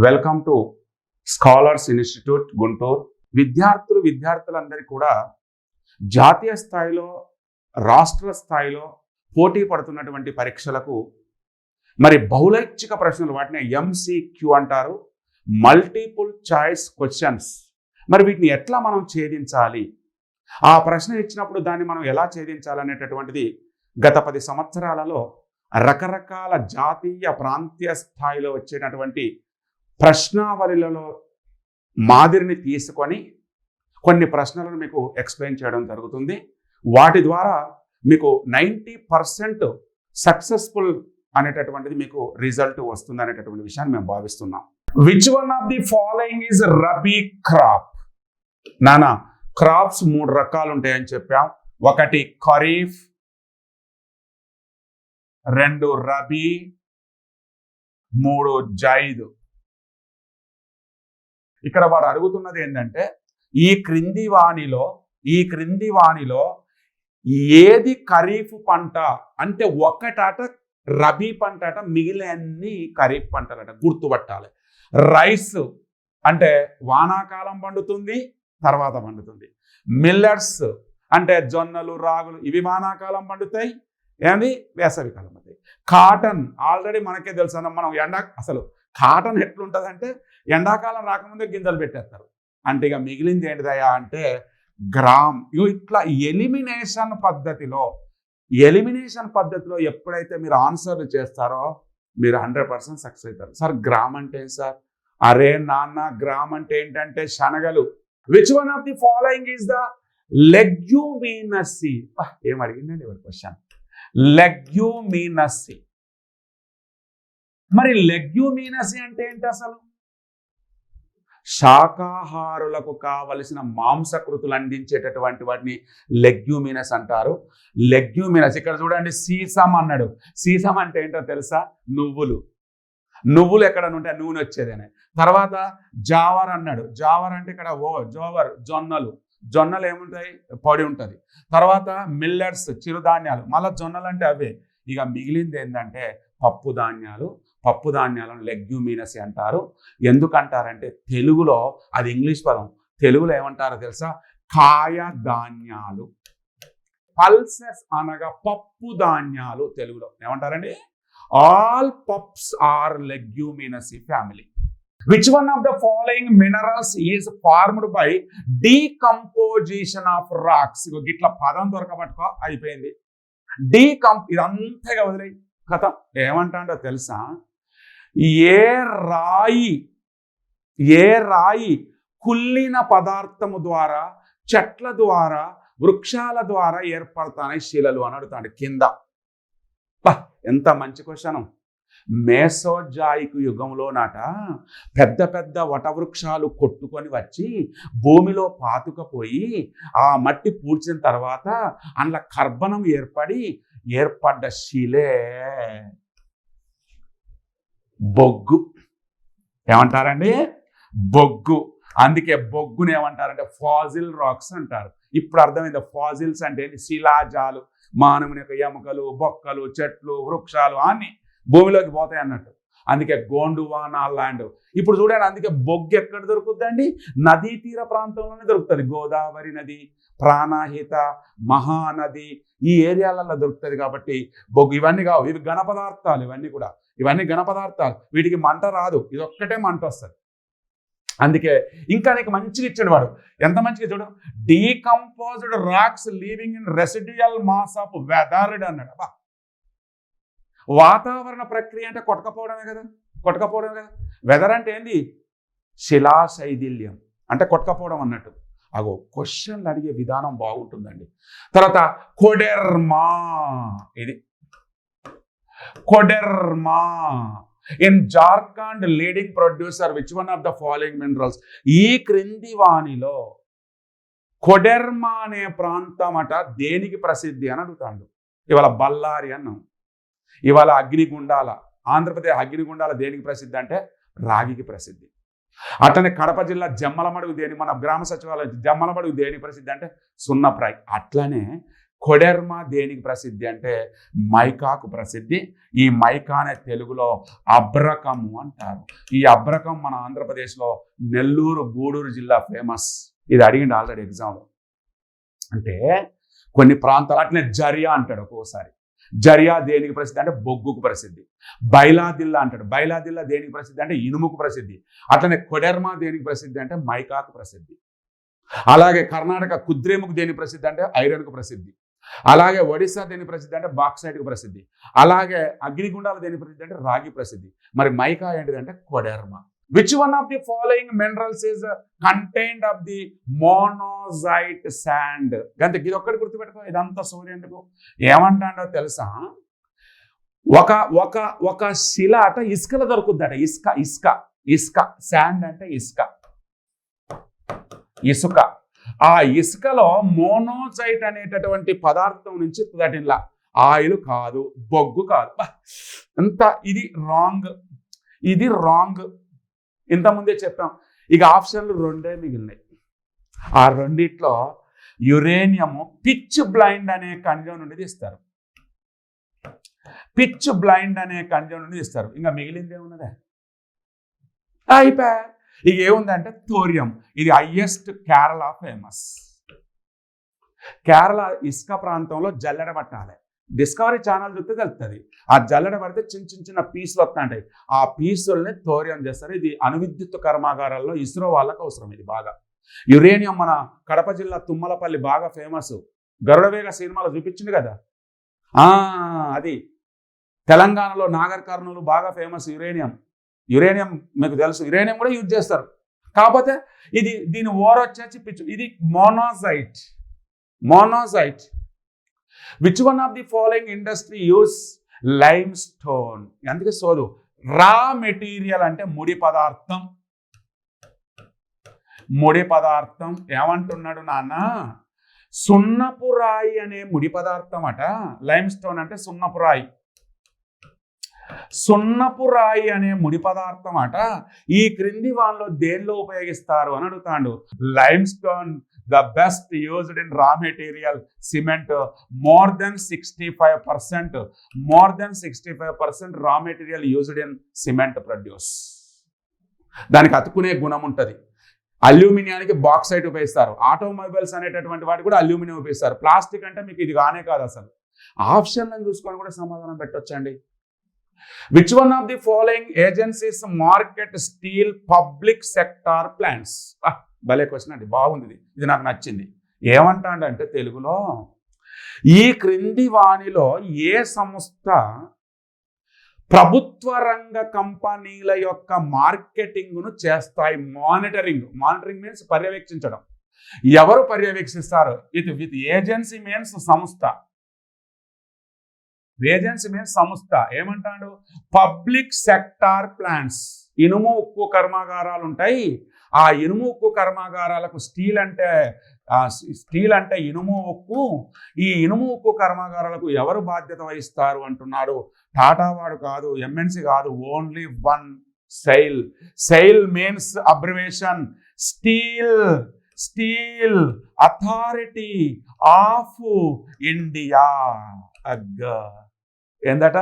Welcome to scholars institute Guntur. విద్యార్థులందరికీ కూడా జాతీయ స్థాయిలో, రాష్ట్ర స్థాయిలో పోటీ పడుతున్నటువంటి పరీక్షలకు మరి బహుళైచ్ఛిక ప్రశ్నలు, వాటిని ఎంసీక్యూ అంటారు, మల్టిపుల్ చాయిస్ క్వశ్చన్స్. మరి వీటిని ఎట్లా మనం ఛేదించాలి, ఆ ప్రశ్న ఇచ్చినప్పుడు దాన్ని మనం ఎలా ఛేదించాలనేటటువంటిది గత 10 సంవత్సరాలలో రకరకాల జాతీయ, ప్రాంతీయ స్థాయిలో వచ్చేటటువంటి ప్రశ్నావళిలలో మాదిరిని తీసుకొని కొన్ని ప్రశ్నలను మీకు ఎక్స్ప్లెయిన్ చేయడం జరుగుతుంది. వాటి ద్వారా మీకు 90% సక్సెస్ఫుల్ అనేటటువంటిది మీకు రిజల్ట్ వస్తుంది అనేటటువంటి విషయాన్ని మేము భావిస్తున్నాం. Which one of the following is rabi crop? నానా, క్రాప్స్ 3 రకాలు ఉంటాయని చెప్పాం. 1 ఖరీఫ్, 2 రబీ, 3 జైద్. ఇక్కడ వాడు అడుగుతున్నది ఏంటంటే ఈ క్రింది వాణిలో ఏది ఖరీఫ్ పంట అంటే ఒకటట రబీ పంట అట, మిగిలినన్ని ఖరీఫ్ పంటలట. గుర్తుపట్టాలి. రైస్ అంటే వానాకాలం పండుతుంది, తర్వాత పండుతుంది. మిల్లెట్స్ అంటే జొన్నలు, రాగులు, ఇవి వానాకాలం పండుతాయి, ఏంది వేసవికాలం పండుతాయి. కాటన్ ఆల్రెడీ మనకే తెలుసు, మనం అసలు కాటన్ ఎట్లుంటుంది అంటే ఎండాకాలం రాకముందే గింజలు పెట్టేస్తారు. అంటే ఇక మిగిలింది ఏంటిదయా అంటే గ్రామ్. ఇట్లా ఎలిమినేషన్ పద్ధతిలో ఎప్పుడైతే మీరు ఆన్సర్లు చేస్తారో మీరు 100% సక్సెస్ అవుతారు. సార్ గ్రామ్ అంటే సార్, అరే నాన్న గ్రామ్ అంటే ఏంటంటే శనగలు. Which one of the following is the leguminosae? ఏం అడిగిందండి ఇవాళ క్వశ్చన్. లెగ్యూమినసీ. మరి లెగ్యూమినసీ అంటే ఏంటి అసలు? శాకాహారులకు కావలసిన మాంసకృతులు అందించేటటువంటి వాటిని లెగ్యూమినస్ అంటారు. లెగ్యూమినస్. ఇక్కడ చూడండి, సీసం అన్నాడు. సీసం అంటే ఏంటో తెలుసా? నువ్వులు ఎక్కడ ఉంటాయి, నూనె వచ్చేదేనే. తర్వాత జావర్ అన్నాడు. జావర్ అంటే ఇక్కడ జోవర్, జొన్నలు ఏముంటాయి, పొడి ఉంటుంది. తర్వాత మిల్లెట్స్, చిరుధాన్యాలు. మళ్ళీ జొన్నలు అంటే అవే. ఇక మిగిలింది ఏంటంటే పప్పు ధాన్యాలను లెగ్యూమినసీ అంటారు. ఎందుకంటారంటే తెలుగులో, అది ఇంగ్లీష్ పదం, తెలుగులో ఏమంటారో తెలుసా? కాయ ధాన్యాలు. పల్సెస్ అనగా పప్పు ధాన్యాలు. తెలుగులో ఏమంటారండి? All pulses are leguminosae family. Which one of the following minerals is formed by decomposition of rocks? ఇట్లా పదం దొరకబట్టుకో, అయిపోయింది. ఇదంతగా వదిలే కథ. ఏమంటాడో తెలుసా? ఏ రాయి కుళ్ళిన పదార్థము ద్వారా, చెట్ల ద్వారా, వృక్షాల ద్వారా ఏర్పడతాయి శిలలు అని అడుగుతాడు కింద. ఎంత మంచి క్వశ్చన్. మెసోజాయిక్ యుగంలో నాట పెద్ద పెద్ద వటవృక్షాలు కొట్టుకొని వచ్చి భూమిలో పాతుకపోయి ఆ మట్టి పూడ్చిన తర్వాత అందులో కర్బనం ఏర్పడ్డ శిలే బొగ్గు. ఏమంటారండి? బొగ్గు. అందుకే బొగ్గుని ఏమంటారంటే ఫాజిల్ రాక్స్ అంటారు. ఇప్పుడు అర్థమైంది. ఫాజిల్స్ అంటే శిలాజాలు, మానవుని యొక్క ఎముకలు, బొక్కలు, చెట్లు, వృక్షాలు అన్నీ భూమిలోకి పోతాయి అన్నట్టు. అందుకే గోండువానా ల్యాండ్. ఇప్పుడు చూడండి, అందుకే బొగ్గు ఎక్కడ దొరుకుతుందండి? నదీ తీర ప్రాంతంలోనే దొరుకుతుంది. గోదావరి నది, ప్రాణహిత, మహానది, ఈ ఏరియాలలో దొరుకుతుంది. కాబట్టి బొగ్గు. ఇవన్నీ కావు, ఇవి ఘన పదార్థాలు. ఇవన్నీ ఘన పదార్థాలు. వీటికి మంట రాదు, ఇది ఒక్కటే మంట వస్తుంది. అందుకే ఇంకా నీకు మంచిగా ఇచ్చాడు వాడు. ఎంత మంచిగా చూడు. Decomposed rocks leaving in residual mass of weathered అన్నాడు. వాతావరణ ప్రక్రియ అంటే కొట్టకపోవడమే కదా. వెదర్ అంటే ఏంది? శిలాశైథిల్యం అంటే కొట్టకపోవడం అన్నట్టు. అగో క్వశ్చన్లు అడిగే విధానం బాగుంటుందండి. తర్వాత కొడెర్మా. ఇది Koderma. In Jharkhand leading producer which one of the following minerals? ఈ క్రింది వాణిలో కొడెర్మా అనే ప్రాంతం అట దేనికి ప్రసిద్ధి అని అడుగుతాడు. ఇవాళ బళ్ళారి అన్నాం, ఇవాళ అగ్నిగుండాల. ఆంధ్రప్రదేశ్ అగ్నిగుండాల దేనికి ప్రసిద్ధి అంటే రాగికి ప్రసిద్ధి. అట్లనే కడప జిల్లా జమ్మలమడుగు మన గ్రామ సచివాలయం జమ్మలమడుగు దేనికి ప్రసిద్ధి అంటే సున్నప్రాయి. అట్లనే కొడెర్మా దేనికి ప్రసిద్ధి అంటే మైకాకు ప్రసిద్ధి. ఈ మైకానే తెలుగులో అబ్రకము అంటారు. ఈ అబ్రకం మన ఆంధ్రప్రదేశ్లో నెల్లూరు గూడూరు జిల్లా ఫేమస్. ఇది అడిగిండు ఆల్రెడీ ఎగ్జామ్లో. అంటే కొన్ని ప్రాంతాలు అట్లనే జరియా అంటాడు ఒక్కోసారి. జరియా దేనికి ప్రసిద్ధి అంటే బొగ్గుకు ప్రసిద్ధి. బైలాదిల్లా అంటాడు. బైలాదిల్లా దేనికి ప్రసిద్ధి అంటే ఇనుముకు ప్రసిద్ధి. అట్లనే కొడెర్మా దేనికి ప్రసిద్ధి అంటే మైకాకు ప్రసిద్ధి. అలాగే కర్ణాటక కుద్రేముకు దేనికి ప్రసిద్ధి అంటే ఐరన్కు ప్రసిద్ధి. అలాగే ఒడిశా దేనికి ప్రసిద్ధి అంటే బాక్సైట్కు ప్రసిద్ధి. అలాగే అగ్నిగుండాలు దేనికి ప్రసిద్ధి అంటే రాగి ప్రసిద్ధి. మరి మైకా ఏంటిదంటే Koderma. Which one of the following minerals is contained of the monazite sand? గంతే ఇది ఒక్కటి గుర్తుపెట్టుకో. ఇదంతా సూర్యుడికి ఏమంటాడో తెలుసా? ఒక ఒక ఒక శిల అట ఇసుకలో దొరుకుద్దట. ఇసుక ఇసుక ఇసుక శాండ్ అంటే ఇసుక ఇసుక. ఆ ఇసుకలో మోనోజైట్ అనేటటువంటి పదార్థం నుంచి దటిలా ఆయిల్ కాదు, బొగ్గు కాదు. అంత ఇది రాంగ్, ఇది రాంగ్. ఇంతకుముందే చెప్పాం. ఇక ఆప్షన్లు రెండే మిగిలినాయి. ఆ రెండిట్లో యురేనియము పిచ్ బ్లైండ్ అనే ఖనిజం నుండి తీస్తారు. పిచ్ బ్లైండ్ అనే ఖనిజం నుండి తీస్తారు. ఇంకా మిగిలింది ఏమున్నదే అయిపోయా. ఇక ఏముందంటే థోరియం. ఇది హైయెస్ట్ కేరళ ఫేమస్. కేరళ ఇసుక ప్రాంతంలో జల్లెడ పట్టాలి. డిస్కవరీ ఛానల్ చూస్తే తెలుస్తుంది. ఆ జల్లెడ పడితే చిన్న చిన్న పీసులు వస్తుంటాయి. ఆ పీసుల్ని థోరియం చేస్తారు. ఇది అణువిద్యుత్ కర్మాగారాల్లో ఇస్రో వాళ్ళకు అవసరం. ఇది బాగా యురేనియం మన కడప జిల్లా తుమ్మలపల్లి బాగా ఫేమస్. గరుడవేగ సినిమాలో చూపించింది కదా. అది తెలంగాణలో నాగర్ కర్నూలు బాగా ఫేమస్ యురేనియం. యురేనియం మీకు తెలుసు. యురేనియం కూడా యూజ్ చేస్తారు. కాకపోతే ఇది దీని ఓర్ వచ్చేసి పిచ్చు. ఇది monazite. Monazite. Which one of the following industry use lime stone? అందుకే సోదు. రా మెటీరియల్ అంటే ముడి పదార్థం. ముడి పదార్థం ఏమంటున్నాడు నాన్న? సున్నపు రాయి అనే ముడి పదార్థం అట. లైమ్ స్టోన్ అంటే సున్నపు రాయి. సున్నపు రాయి అనే ముడి పదార్థం అట. ఈ క్రింది వాళ్ళలో దేనిలో ఉపయోగిస్తారు అని అడుగుతాడు. Lime stone the best used in raw material cement. More than 65% raw material used in cement produce. దానికి అతుకునే గుణం ఉంటుంది. అల్యూమినియానికి బాక్సైట్ ఉపయోగిస్తారు. ఆటోమొబైల్స్ అనేటటువంటి వాటి కూడా అల్యూమినియం ఉపయోగిస్తారు. ప్లాస్టిక్ అంటే మీకు ఇది కానే కాదు అసలు. ఆప్షన్లను చూసుకొని కూడా సమాధానం పెట్టొచ్చండి. Which one of the following agencies market steel public sector plants? భలే క్వశ్చన్ అండి. బాగుంది. ఇది నాకు నచ్చింది. ఏమంటాడంటే తెలుగులో ఈ క్రింది వాణిలో ఏ సంస్థ ప్రభుత్వ రంగ కంపెనీల యొక్క మార్కెటింగ్ను చేస్తాయి? మానిటరింగ్. మానిటరింగ్ మీన్స్ పర్యవేక్షించడం. ఎవరు పర్యవేక్షిస్తారు? విత్ ఏజెన్సీ మీన్స్ సంస్థ. ఏజెన్సీ మీన్స్ సంస్థ. ఏమంటాడు? Public sector plants. ఇనుము ఉక్కు కర్మాగారాలు ఉంటాయి. ఆ ఇనుము ఉక్కు కర్మాగారాలకు స్టీల్ అంటే ఇనుము ఉక్కు. ఈ ఇనుము ఉక్కు కర్మాగారాలకు ఎవరు బాధ్యత వహిస్తారు అంటున్నాడు. టాటా వాడు కాదు, ఎంఎన్సి కాదు, only one SAIL. SAIL means abbreviation Steel Authority of India. ఏందట?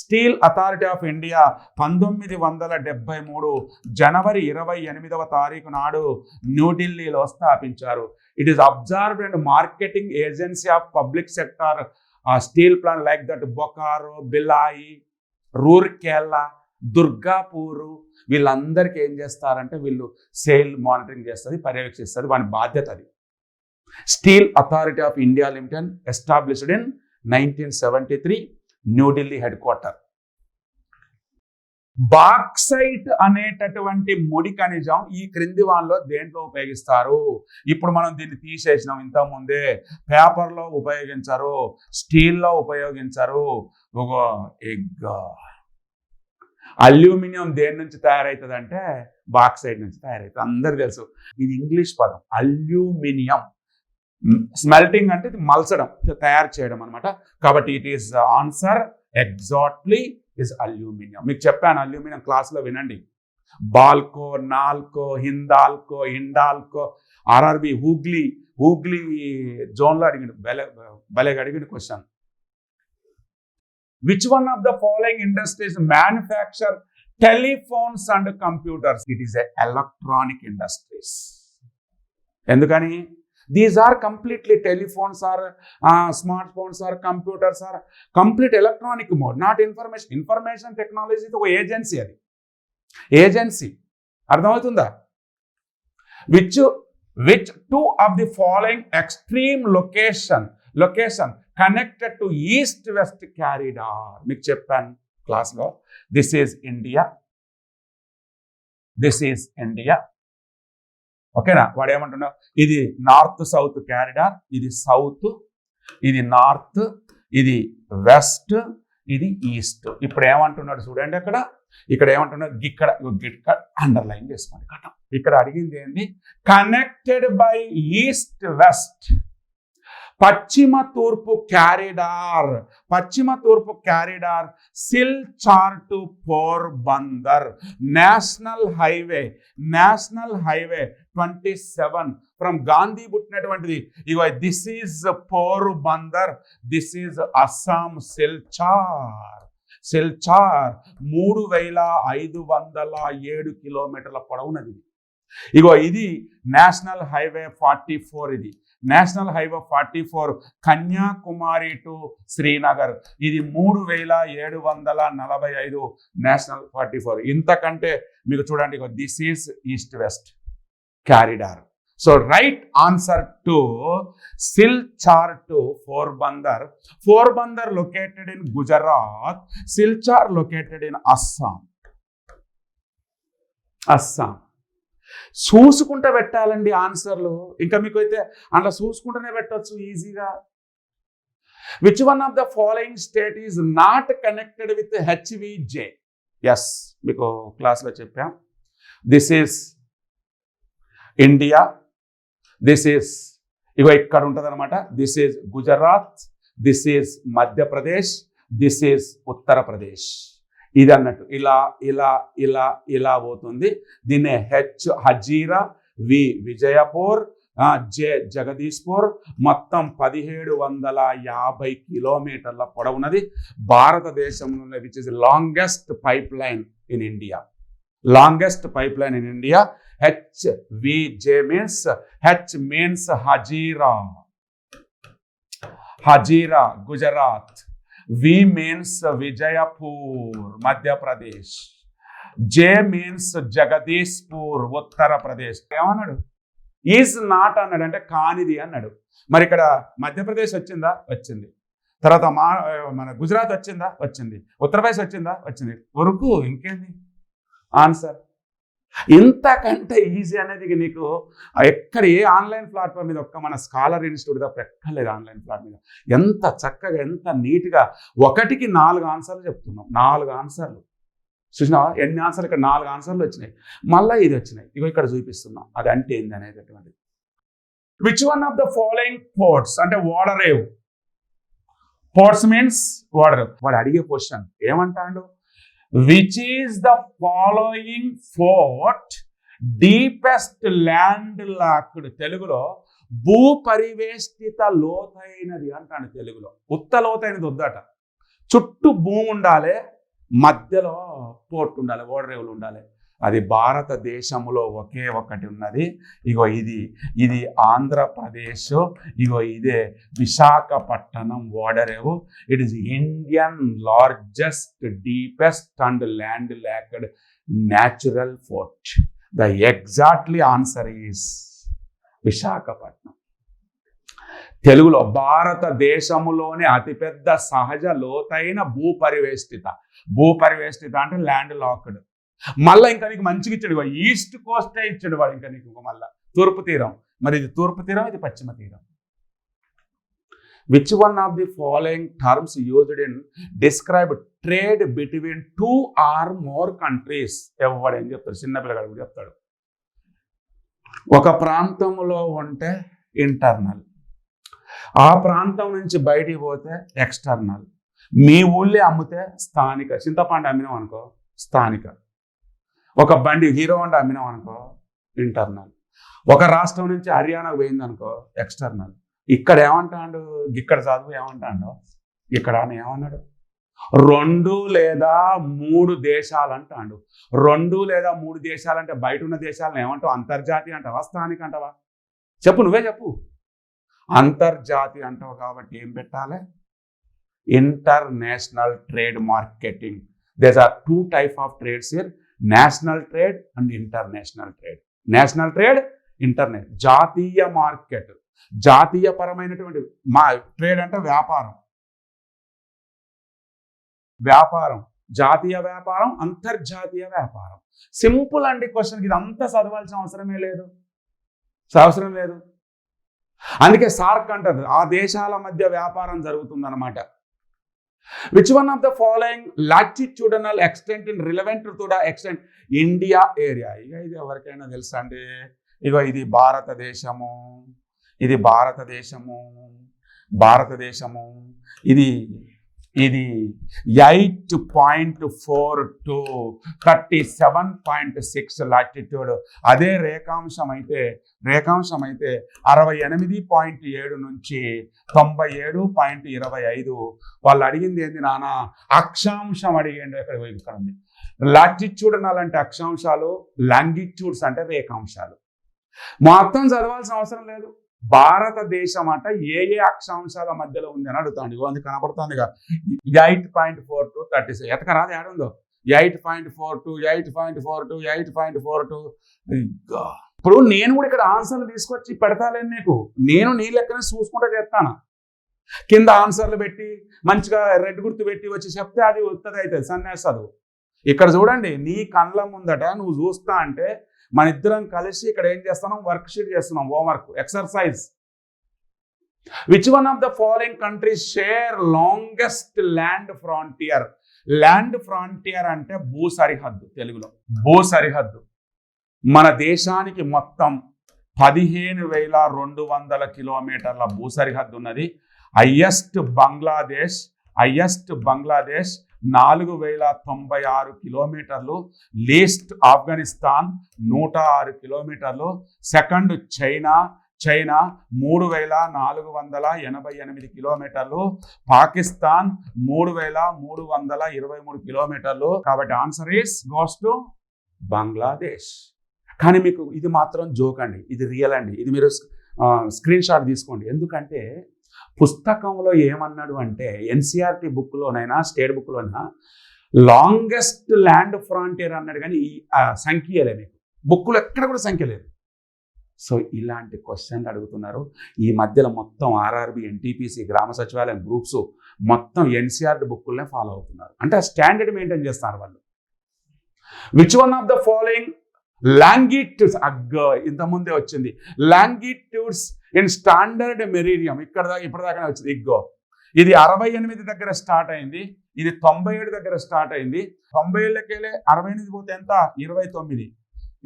స్టీల్ అథారిటీ ఆఫ్ ఇండియా 1973 జనవరి 28వ తారీఖు నాడు న్యూఢిల్లీలో స్థాపించారు. It is observed and marketing agency of public sector steel plant like that Bokaro, Bhilai, Rourkela, Durgapur. వీళ్ళందరికీ ఏం చేస్తారంటే వీళ్ళు సేల్ మానిటరింగ్ చేస్తుంది, పర్యవేక్షిస్తుంది. వాని బాధ్యత అది. Steel Authority of India limited established in 1973, New Delhi head quarter. Bauxite అనేటటువంటి ముడి ఖనిజం ఈ క్రింది వాళ్ళలో దేంట్లో ఉపయోగిస్తారు? ఇప్పుడు మనం దీన్ని తీసేసినాం. ఇంతకుముందే పేపర్లో ఉపయోగించరు, స్టీల్లో ఉపయోగించరు. అల్యూమినియం దేని నుంచి తయారవుతుంది అంటే బాక్సైట్ నుంచి తయారవుతుంది. అందరికీ తెలుసు. ఇది ఇంగ్లీష్ పదం. అల్యూమినియం. స్మెల్టింగ్ అంటే మల్చడం, తయారు చేయడం అనమాట. కాబట్టి it is answer exactly is aluminium. మీకు చెప్పాను అల్యూమినియం క్లాస్లో వినండి. బాల్కో, నాల్కో, హిందాల్కో, ఇండాల్కో, ఆర్ఆర్బి హూగ్లీ జోన్లో అడిగిండు. భలేగా అడిగిండు question. Which one of the following industries manufacture telephones and computers? It is electronic industries. ఎందుకని? These are completely telephones are smart phones are computers are complete electronic mode, not information technology ఒక agency. అది agency. అర్థమవుతుందా? Which two of the following extreme location connected to east west corridor? మీకు చెప్పాను క్లాస్లో. This is India. ఓకేనా? వాడు ఏమంటున్నావు, ఇది నార్త్ సౌత్ క్యారిడార్, ఇది సౌత్, ఇది నార్త్, ఇది వెస్ట్, ఇది ఈస్ట్. ఇప్పుడు ఏమంటున్నాడు చూడండి, ఇక్కడ ఏమంటున్నాడు, ఇక్కడ అండర్లైన్ చేసుకోండి. ఇక్కడ అడిగింది ఏంటి? కనెక్టెడ్ బై ఈస్ట్ వెస్ట్, పశ్చిమ తూర్పు corridor Silchar to Porbandar, national highway 27 from Gandhi పుట్టినటువంటిది. ఇగో this is Porbandar, this is Assam Silchar 3507 కిలోమీటర్ల పొడవునది. ఇగో ఇది నేషనల్ హైవే 44. ఇది national highway 44 Kanyakumari to Srinagar. ఇది 3745 నేషనల్ 44. ఇంతకంటే మీకు చూడండి, this is east west corridor. So right answer to Silchar to Porbandar located in Gujarat, Silchar located in Assam. చూసుకుంటూ పెట్టాలండి ఆన్సర్లు. ఇంకా మీకు అయితే అట్లా చూసుకుంటూనే పెట్టచ్చు ఈజీగా. Which one of the following state is not connected with HVJ? Yes, మీకు క్లాస్లో చెప్పాం. This is India, this is ఇగో ఇక్కడ ఉంటుంది అనమాట. This is Gujarat, this is Madhya Pradesh, this is Uttar Pradesh. ఇది అన్నట్టు ఇలా పోతుంది. దీన్ని హజీరా, విజయపూర్, జగదీష్పూర్, మొత్తం 1750 కిలోమీటర్ల పొడవున్నది. భారతదేశంలో which is longest pipe line in India. HVJ means H means Hajira, Gujarat. V means Vijayapur, Madhya Pradesh. J means Jagadishpur, Uttara Pradesh. ఏమన్నాడు? ఈజ్ నాట్ అన్నాడు, అంటే కానిది అన్నాడు. మరి ఇక్కడ మధ్యప్రదేశ్ వచ్చిందా? వచ్చింది. తర్వాత మన గుజరాత్ వచ్చిందా? వచ్చింది. ఉత్తరప్రదేశ్ వచ్చిందా? వచ్చింది. వరకు ఇంకేంది ఆన్సర్? ఇంతకంటే ఈజీ అనేది నీకు ఎక్కడ ఏ ఆన్లైన్ ప్లాట్ఫామ్ మీద, ఒక్క మన స్కాలర్ ఇన్స్టిట్యూట్ తప్ప ఎక్కర్లేదు ఆన్లైన్ ప్లాట్ మీద. ఎంత చక్కగా, ఎంత నీట్గా 1కి 4 ఆన్సర్లు చెప్తున్నాం. 4 ఆన్సర్లు చూసినావా? ఎన్ని ఆన్సర్లు? ఇక్కడ 4 ఆన్సర్లు వచ్చినాయి. మళ్ళీ ఇది వచ్చినాయి. ఇగో ఇక్కడ చూపిస్తున్నాం. అది అంటే ఏంది అనేటటువంటిది. Which one of the following ports, అంటే ఓడరేవు. పోర్ట్స్ మీన్స్ ఓడరేవు. వాడు అడిగే క్వశ్చన్ ఏమంటాడు? Which is the following fort deepest land locked? తెలుగులో భూపరివేష్టిత లోతైనది అంటాడు. తెలుగులో ఉత్త లోతైనది వద్దట. చుట్టూ భూమి ఉండాలి, మధ్యలో పోర్ట్ ఉండాలి, ఓడరేవులు ఉండాలి. అది భారతదేశంలో ఒకే ఒకటి ఉన్నది. ఇగో ఇది ఆంధ్రప్రదేశ్. ఇగో ఇదే విశాఖపట్నం ఓడరేవు. It is Indian largest, deepest and land locked natural fort. The exactly answer is Visakhapatnam. తెలుగులో భారతదేశంలోనే అతిపెద్ద సహజ లోతైన భూపరివేష్టిత అంటే ల్యాండ్ లాక్డ్. మళ్ళీ ఇంకా నీకు మంచిగా ఇచ్చాడు, ఈస్ట్ కోస్టే ఇచ్చాడు వాడు. ఇంకా నీకు మళ్ళీ తూర్పు తీరం. మరి ఇది తూర్పు తీరం, ఇది పశ్చిమ తీరం. Which one of the following terms used in describe trade between 2 or more countries? ఎవడేం చెప్తాడు? చిన్నపిల్లగాడు కూడా చెప్తాడు. ఒక ప్రాంతంలో ఉంటే ఇంటర్నల్, ఆ ప్రాంతం నుంచి బయటికి పోతే ఎక్స్టర్నల్. మీ ఊళ్ళే అమ్మితే స్థానిక. చింతపండు అమ్మినాం అనుకో స్థానిక. ఒక బండి హీరో హోండా అమ్మినాం అనుకో ఇంటర్నల్. ఒక రాష్ట్రం నుంచి హర్యానాకు పోయింది అనుకో ఎక్స్టర్నల్. ఇక్కడ ఏమంటాడు, ఇక్కడ చదువు ఏమంటాడు, ఇక్కడ ఏమన్నాడు 2 లేదా 3 దేశాలు అంటాడు. 2 లేదా 3 దేశాలంటే బయట ఉన్న దేశాలను ఏమంటావు, అంతర్జాతీయ అంటావా స్థానిక అంటావా? చెప్పు, నువ్వే చెప్పు. అంతర్జాతీయ అంటావు కాబట్టి ఏం పెట్టాలి, international trade marketing. There are 2 types of trades here, national trade and international trade. National trade, international. జాతీయ మార్కెట్, జాతీయపరమైనటువంటి ట్రేడ్ అంటే వ్యాపారం, జాతీయ వ్యాపారం, అంతర్జాతీయ వ్యాపారం. సింపుల్ అండి క్వశ్చన్. ఇది అంతా చదవాల్సిన అవసరమే లేదు. అందుకే సార్క్ అంటారు, ఆ దేశాల మధ్య వ్యాపారం జరుగుతుందన్నమాట. Which one of the following latitudinal extent in relevant to the extent India area? ఇక ఇది ఎవరికైనా తెలుసా అండి? ఇగో ఇది భారతదేశము, ఇది 8.4 to 37.6 లాటిట్యూడ్. అదే రేఖాంశం అయితే 68.7 నుంచి 97.25. వాళ్ళు అడిగింది ఏంది నాన్న, అక్షాంశం అడిగండి. ఇక్కడ ఉంది. లాటిట్యూడనల్ అంటే అక్షాంశాలు, లాంగిట్యూడ్స్ అంటే రేఖాంశాలు. మొత్తం చదవాల్సిన అవసరం లేదు. భారతదేశం అంట ఏ అక్షాంశాల మధ్యలో ఉంది అని అడుగుతాండి. అది కనపడుతుంది 8.4 to 36. ఎతకరాదు ఏడుందో 8.42, 8.42, 8.42. ఇప్పుడు నేను కూడా ఇక్కడ ఆన్సర్లు తీసుకొచ్చి పెడతాలేను నీకు. నేను నీ లెక్కనే చూసుకుంటూ చేస్తాను. కింద ఆన్సర్లు పెట్టి మంచిగా రెడ్ గుర్తు పెట్టి వచ్చి చెప్తే అది ఉత్తది అవుతుంది, సన్యాసి చదువు. ఇక్కడ చూడండి, నీ కళ్ళ ముందట నువ్వు చూస్తా అంటే మన ఇద్దరం కలిసి ఇక్కడ ఏం చేస్తున్నాం, వర్క్ షీట్ చేస్తున్నాం, homework exercise. Which one of the following countries share longest land frontier? Land frontier అంటే భూ సరిహద్దు, తెలుగులో భూ సరిహద్దు. మన దేశానికి మొత్తం 15,200 కిలోమీటర్ల భూ సరిహద్దు ఉన్నది. హైయెస్ట్ బంగ్లాదేశ్ 4,096 కిలోమీటర్లు. లీస్ట్ ఆఫ్ఘనిస్తాన్ 106 కిలోమీటర్లు. సెకండ్ చైనా 3,488 కిలోమీటర్లు. పాకిస్తాన్ 3,323 కిలోమీటర్లు. కాబట్టి answer is goes to Bangladesh. కానీ మీకు ఇది మాత్రం జోక్ అండి, ఇది రియల్ అండి. ఇది మీరు స్క్రీన్ షాట్ తీసుకోండి. ఎందుకంటే పుస్తకంలో ఏమన్నాడు అంటే, ఎన్సీఆర్టీ బుక్లోనైనా స్టేట్ బుక్లోనైనా లాంగెస్ట్ ల్యాండ్ ఫ్రాంటియర్ అన్నాడు, కానీ ఈ సంఖ్యలే మీకు బుక్లో ఎక్కడ కూడా సంఖ్య లేదు. సో ఇలాంటి క్వశ్చన్లు అడుగుతున్నారు. ఈ మధ్యలో మొత్తం ఆర్ఆర్బి, ఎన్టీపీసీ, గ్రామ సచివాలయం గ్రూప్స్ మొత్తం ఎన్సీఆర్టీ బుక్కులనే ఫాలో అవుతున్నారు. అంటే ఆ స్టాండర్డ్ మెయింటైన్ చేస్తున్నారు వాళ్ళు. Which one of the following longitudes, ఇంతకుముందే వచ్చింది, లాంగిట్యూడ్స్ ఇన్ స్టాండర్డ్ మెరీడియం. ఇప్పటిదాకానే వచ్చింది. ఇది 68 దగ్గర స్టార్ట్ అయింది, ఇది 97 దగ్గర స్టార్ట్ అయింది. 97లకి వెళ్ళి 68 పోతే ఎంత, 29.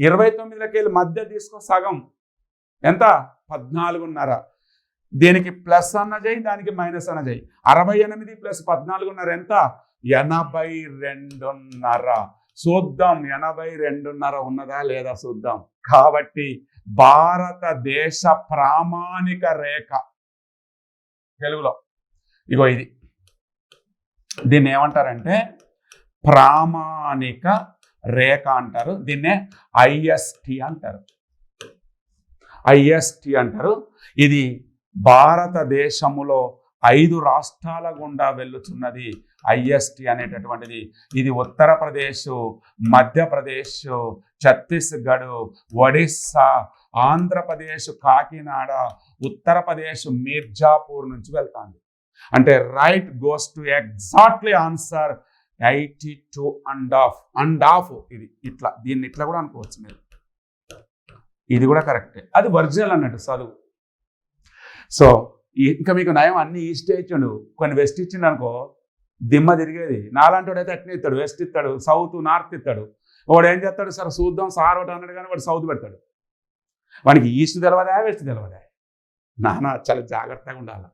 29లకి వెళ్ళి మధ్య తీసుకో సగం ఎంత, 14.5. దీనికి ప్లస్ అన్న చేయి, దానికి మైనస్ అన్న చేయి. 68 + 14.5 ఎంత, 82.5. చూద్దాం 82.5 ఉన్నదా లేదా చూద్దాం. కాబట్టి భారతదేశ ప్రామాణిక రేఖ తెలుగులో ఇగో ఇది. దీన్ని ఏమంటారంటే ప్రామాణిక రేఖ అంటారు. దీన్నే ఐఎస్టి అంటారు. ఇది భారతదేశములో 5 రాష్ట్రాల గుండా వెళ్ళుతున్నది ఐఎస్టి అనేటటువంటిది. ఇది ఉత్తరప్రదేశ్, మధ్యప్రదేశ్, ఛత్తీస్గఢ్, ఒడిస్సా, ఆంధ్రప్రదేశ్ కాకినాడ, ఉత్తరప్రదేశ్ మీర్జాపూర్ నుంచి వెళ్తాంది. అంటే right goes to exactly answer 82.5. ఇది ఇట్లా, దీన్ని ఇట్లా కూడా అనుకోవచ్చు మీరు. ఇది కూడా కరెక్టే, అది ఒరిజినల్ అన్నట్టు చదువు. సో ఇంకా మీకు నయం అన్ని ఈస్ట్ ఇచ్చాడు, కొన్ని వెస్ట్ ఇచ్చిండు అనుకో దిమ్మ తిరిగేది. నాలాంటి వాడైతే అట్నే ఇస్తాడు, వెస్ట్ ఇస్తాడు, సౌత్, నార్త్ ఇస్తాడు. వాడు ఏం చేస్తాడు, సరే చూద్దాం సార్ ఒకటి అన్నాడు కానీ వాడు సౌత్ పెడతాడు. వానికి ఈస్ట్ తెలవదా, వెస్ట్ తెలవదా. నాన్న చాలా జాగ్రత్తగా ఉండాలి.